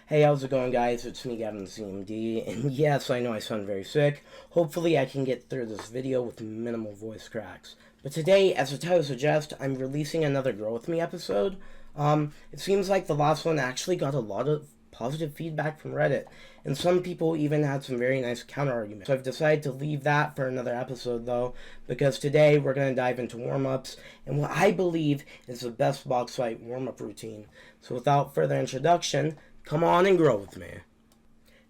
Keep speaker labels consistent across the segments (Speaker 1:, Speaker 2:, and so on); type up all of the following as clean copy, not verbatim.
Speaker 1: Hey, how's it going, guys? It's me, GavinCMD, and yes, I know I sound very sick. Hopefully I can get through this video with minimal voice cracks. But today, as the title suggests, I'm releasing another Grow With Me episode. It seems like the last one actually got a lot of positive feedback from Reddit, and some people even had some very nice counter-arguments. So I've decided to leave that for another episode, though, because today we're going to dive into warm-ups, and what I believe is the best box fight warm-up routine. So without further introduction, come on and grow with me.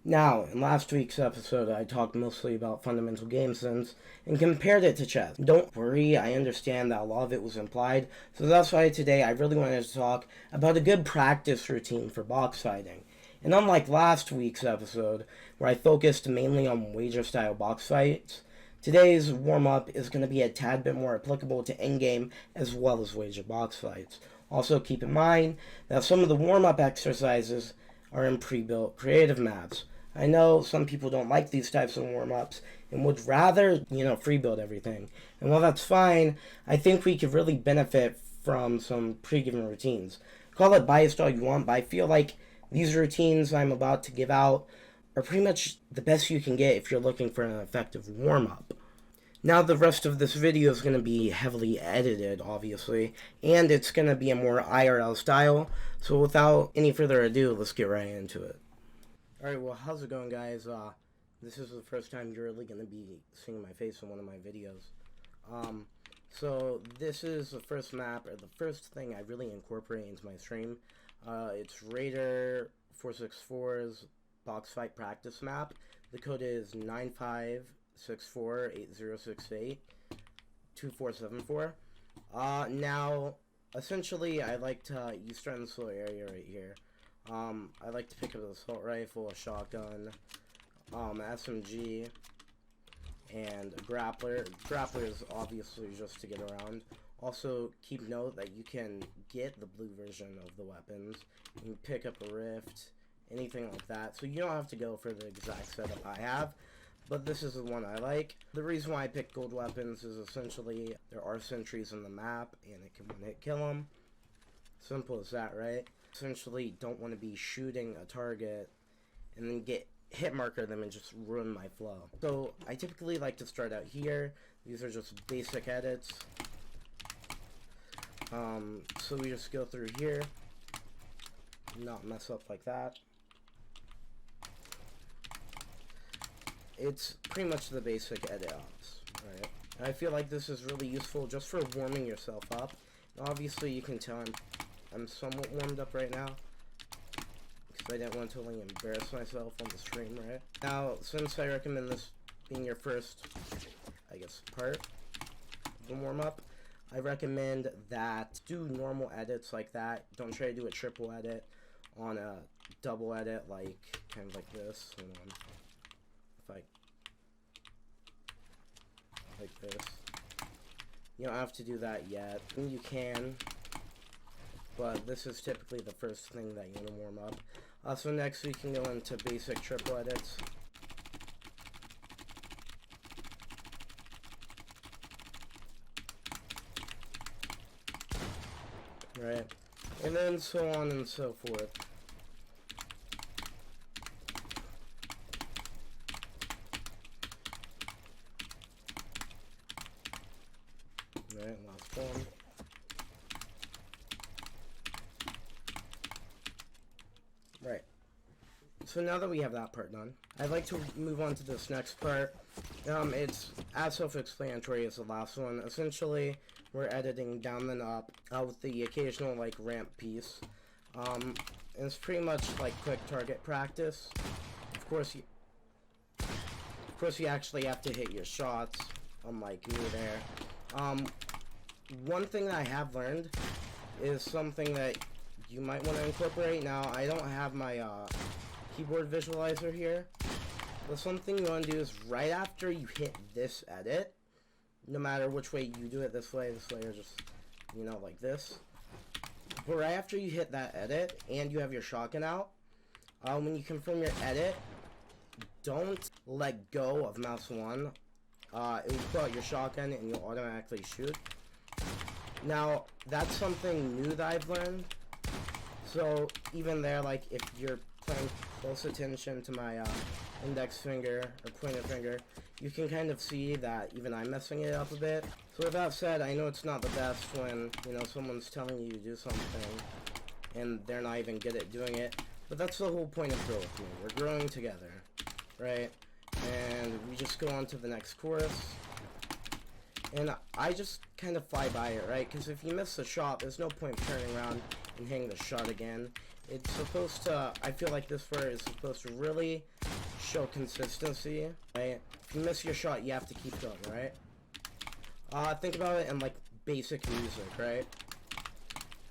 Speaker 1: Now, in last week's episode, I talked mostly about fundamental game sense and compared it to chess. Don't worry, I understand that a lot of it was implied, so that's why today I really wanted to talk about a good practice routine for box fighting. And unlike last week's episode, where I focused mainly on wager-style box fights, today's warm-up is going to be a tad bit more applicable to endgame as well as wager box fights. Also keep in mind that some of the warm-up exercises are in pre-built creative maps. I know some people don't like these types of warm-ups and would rather, free build everything. And while that's fine, I think we could really benefit from some pre-given routines. Call it biased all you want, but I feel like these routines I'm about to give out are pretty much the best you can get if you're looking for an effective warm-up. Now the rest of this video is going to be heavily edited, obviously, and it's going to be a more IRL style, so without any further ado, let's get right into it. Alright, well, how's it going, guys? This is the first time you're really going to be seeing my face in one of my videos. So this is the first map, or the first thing I really incorporate into my stream. It's Raider 464's box fight practice map. The code is 956480682474. Now, essentially, I like to, you start in this little area right here. I like to pick up an assault rifle, a shotgun, SMG, and a grappler. Grappler is obviously just to get around. Also, keep note that you can get the blue version of the weapons. You can pick up a rift, anything like that. So you don't have to go for the exact setup I have, but this is the one I like. The reason why I picked gold weapons is essentially there are sentries in the map, and it can one-hit kill them. Simple as that, right? Essentially, don't want to be shooting a target and then get hit marker them and just ruin my flow. So I typically like to start out here. These are just basic edits. So we just go through here, not mess up like that. It's pretty much the basic edit ops, right? And I feel like this is really useful just for warming yourself up. And obviously you can tell I'm somewhat warmed up right now, because I didn't want to totally embarrass myself on the stream, right? Now, since I recommend this being your first, part of the warm-up, I recommend that do normal edits like that. Don't try to do a triple edit on a double edit, kind of like this. Hold on. Like this. You don't have to do that yet. You can, but this is typically the first thing that you want to warm up. So next we can go into basic triple edits. Right, and then so on and so forth. Right, last one. Right. So now that we have that part done, I'd like to move on to this next part. It's as self-explanatory as the last one. Essentially, we're editing down and up with the occasional ramp piece. And it's pretty much like quick target practice. Of course you actually have to hit your shots, unlike me there. One thing that I have learned is something that you might want to incorporate. Now, I don't have my keyboard visualizer here, but something you want to do is right after you hit this edit, no matter which way you do it, this way, or just, like this. But right after you hit that edit and you have your shotgun out, when you confirm your edit, don't let go of mouse 1. It will pull out your shotgun and you'll automatically shoot. Now, that's something new that I've learned. So, even there, if you're paying close attention to my index finger or pointer finger, you can kind of see that even I'm messing it up a bit. So with that said, I know it's not the best when, you know, someone's telling you to do something and they're not even good at doing it, but that's the whole point of Grow With Me. We're growing together, right? And we just go on to the next chorus. And I just kind of fly by it, right? Because if you miss the shot, there's no point turning around and hitting the shot again. It's supposed to, I feel like this part is supposed to really show consistency, right? If you miss your shot, you have to keep going, right? Think about it in like basic music, right?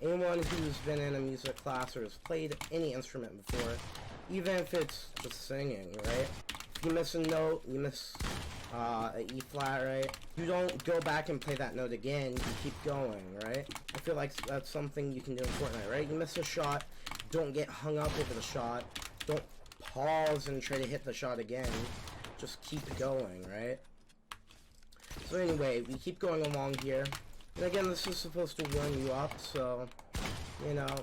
Speaker 1: Anyone who's been in a music class or has played any instrument before, even if it's just singing, right? If you miss a note, you miss an E flat, right? You don't go back and play that note again, you keep going, right? I feel like that's something you can do in Fortnite, right? You miss a shot, don't get hung up over the shot, don't pause and try to hit the shot again, just keep going, right? So anyway, we keep going along here, and again, this is supposed to warm you up, so, you know,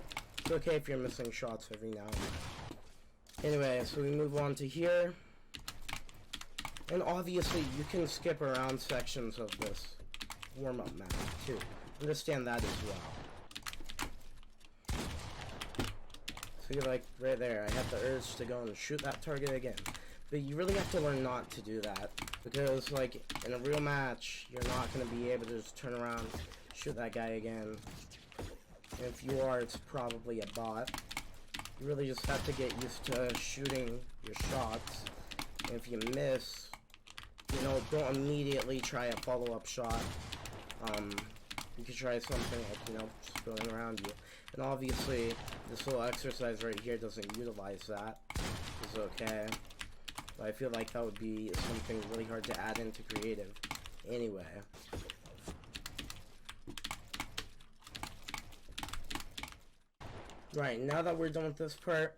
Speaker 1: it's okay if you're missing shots every now and then. Anyway, so we move on to here. And obviously, you can skip around sections of this warm-up map, too. Understand that as well. So you're like, right there, I have the urge to go and shoot that target again. But you really have to learn not to do that. Because, like, in a real match, you're not going to be able to just turn around, shoot that guy again. And if you are, it's probably a bot. You really just have to get used to shooting your shots. And if you miss, you know, don't immediately try a follow-up shot. You could try something like, you know, just going around you. And obviously, this little exercise right here doesn't utilize that. It's okay. But I feel like that would be something really hard to add into creative. Anyway. Right, now that we're done with this part,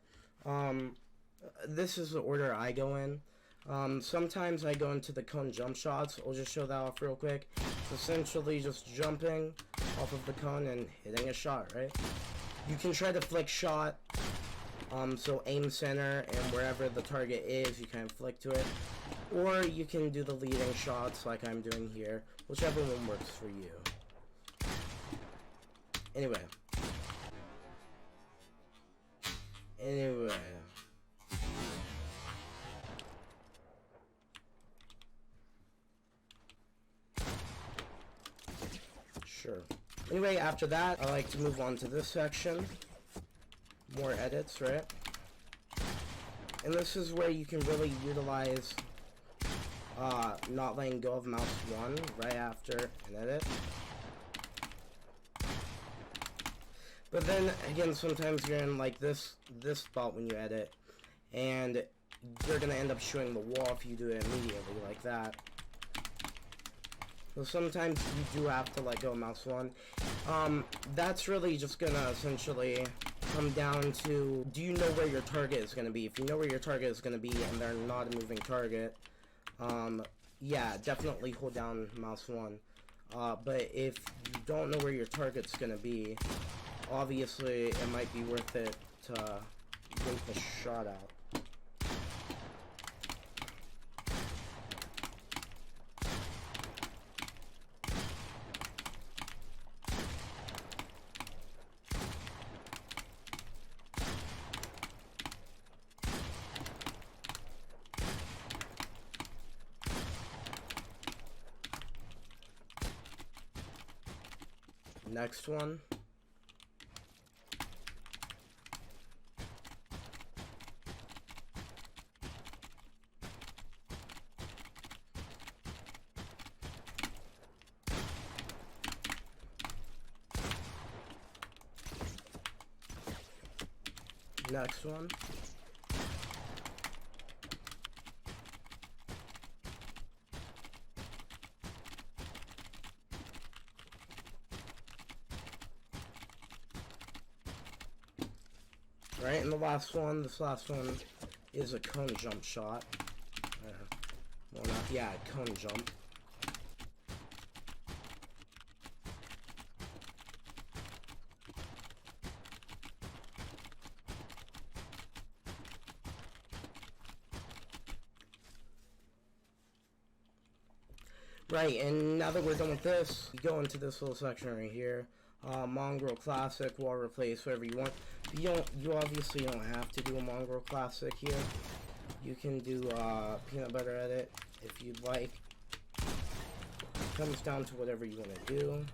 Speaker 1: this is the order I go in. Sometimes I go into the cone jump shots. I'll just show that off real quick. It's essentially just jumping off of the cone and hitting a shot, right? You can try to flick shot, so aim center and wherever the target is, you kind of flick to it. Or you can do the leading shots like I'm doing here, whichever one works for you. Anyway. Sure. Anyway, after that, I like to move on to this section. More edits, right? And this is where you can really utilize not letting go of mouse 1 right after an edit. But then, again, sometimes you're in, like, this spot when you edit, and you're gonna end up showing the wall if you do it immediately, like that. So sometimes you do have to let go of mouse 1. That's really just gonna essentially come down to, do you know where your target is gonna be? If you know where your target is gonna be and they're not a moving target, yeah, definitely hold down mouse 1. But if you don't know where your target's gonna be, obviously it might be worth it to wait the shot out. Next one. Next one. Right, and the last one, this last one is a cone jump shot. Well, not, yeah, cone jump. Right, and now that we're done with this, you go into this little section right here. Mongrel Classic, wall replace, whatever you want. You obviously don't have to do a Mongrel Classic here. You can do peanut butter edit if you'd like. It comes down to whatever you want to do.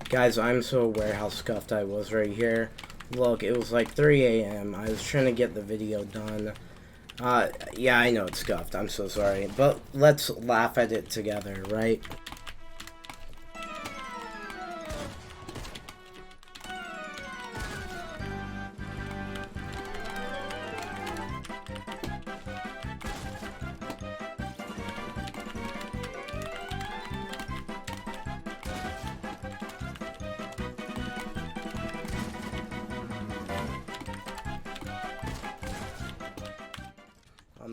Speaker 1: Guys, I'm so aware how scuffed I was right here. Look, it was like 3 a.m. I was trying to get the video done. Yeah, I know it's scuffed. I'm so sorry. But let's laugh at it together, right?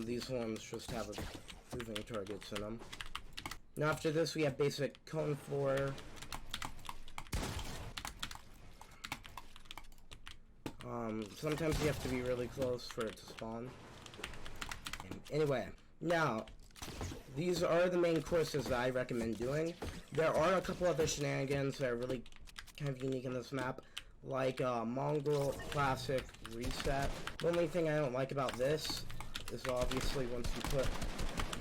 Speaker 1: These ones just have moving targets in them. Now after this we have basic cone floor. Sometimes you have to be really close for it to spawn. Anyway, now these are the main courses that I recommend doing. There are a couple other shenanigans that are really kind of unique in this map, like Mongrel Classic Reset. The only thing I don't like about this is obviously once you put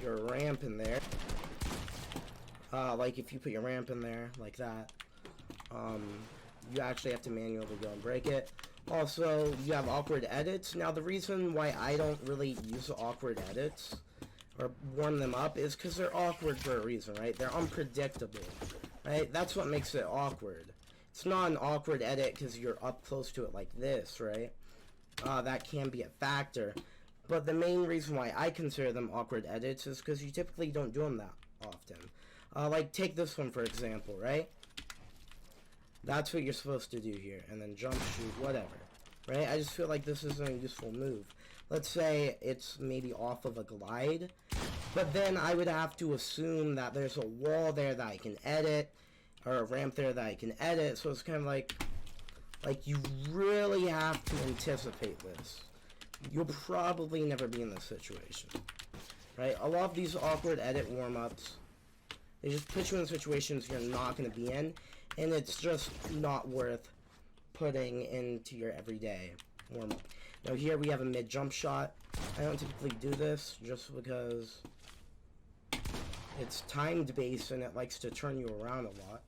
Speaker 1: your ramp in there, like if you put your ramp in there like that, you actually have to manually go and break it. Also, you have awkward edits. Now the reason why I don't really use awkward edits or warm them up is because they're awkward for a reason, right? They're unpredictable, right? That's what makes it awkward. It's not an awkward edit because you're up close to it like this, right? That can be a factor. But the main reason why I consider them awkward edits is because you typically don't do them that often. Like, take this one for example, right? That's what you're supposed to do here. And then jump, shoot, whatever. Right? I just feel like this isn't a useful move. Let's say it's maybe off of a glide. But then I would have to assume that there's a wall there that I can edit. Or a ramp there that I can edit. So it's kind of like you really have to anticipate this. You'll probably never be in this situation, right? A lot of these awkward edit warm-ups, they just put you in situations you're not going to be in, and it's just not worth putting into your everyday warm-up. Now here we have a mid-jump shot. I don't typically do this just because it's timed based and it likes to turn you around a lot.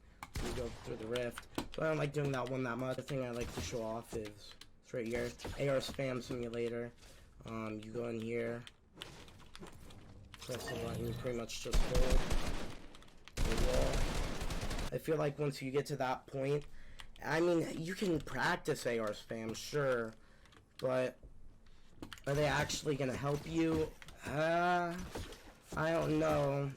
Speaker 1: You go through the rift, so I don't like doing that one that much. The thing I like to show off is right here, AR spam simulator. You go in here, press the button, you pretty much just hold the wall. I feel like once you get to that point, I mean, you can practice AR spam, sure, but are they actually gonna help you? I don't know.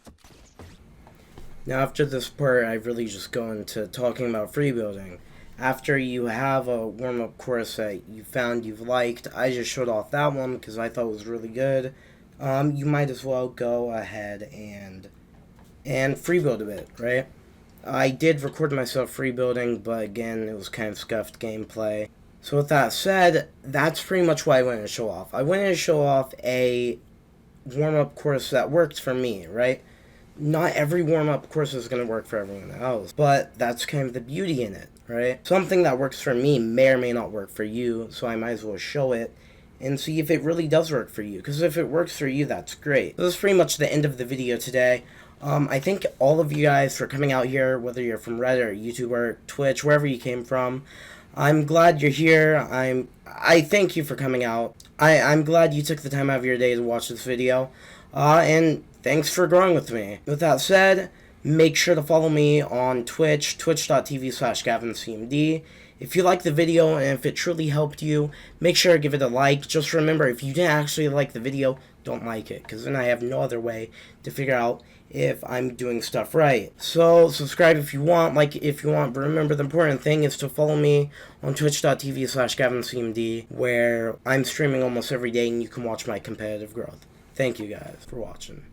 Speaker 1: Now after this part, I really just go into talking about free building. After you have a warm-up course that you found you've liked, I just showed off that one because I thought it was really good. You might as well go ahead and free build a bit, right? I did record myself free building, but again, it was kind of scuffed gameplay. So with that said, that's pretty much what I wanted to show off. I wanted to show off a warm-up course that worked for me, right? Not every warm-up course is going to work for everyone else, but that's kind of the beauty in it, right? Something that works for me may or may not work for you, so I might as well show it and see if it really does work for you, because if it works for you, that's great. So this is pretty much the end of the video today. I thank all of you guys for coming out here, whether you're from Reddit or YouTube or Twitch, wherever you came from. I'm glad you're here. I thank you for coming out. I'm glad you took the time out of your day to watch this video, and thanks for growing with me. With that said, make sure to follow me on Twitch, twitch.tv/GavinCMD. If you liked the video and if it truly helped you, make sure to give it a like. Just remember, if you didn't actually like the video, don't like it, because then I have no other way to figure out if I'm doing stuff right. So subscribe if you want, like if you want, but remember the important thing is to follow me on twitch.tv/GavinCMD, where I'm streaming almost every day and you can watch my competitive growth. Thank you guys for watching.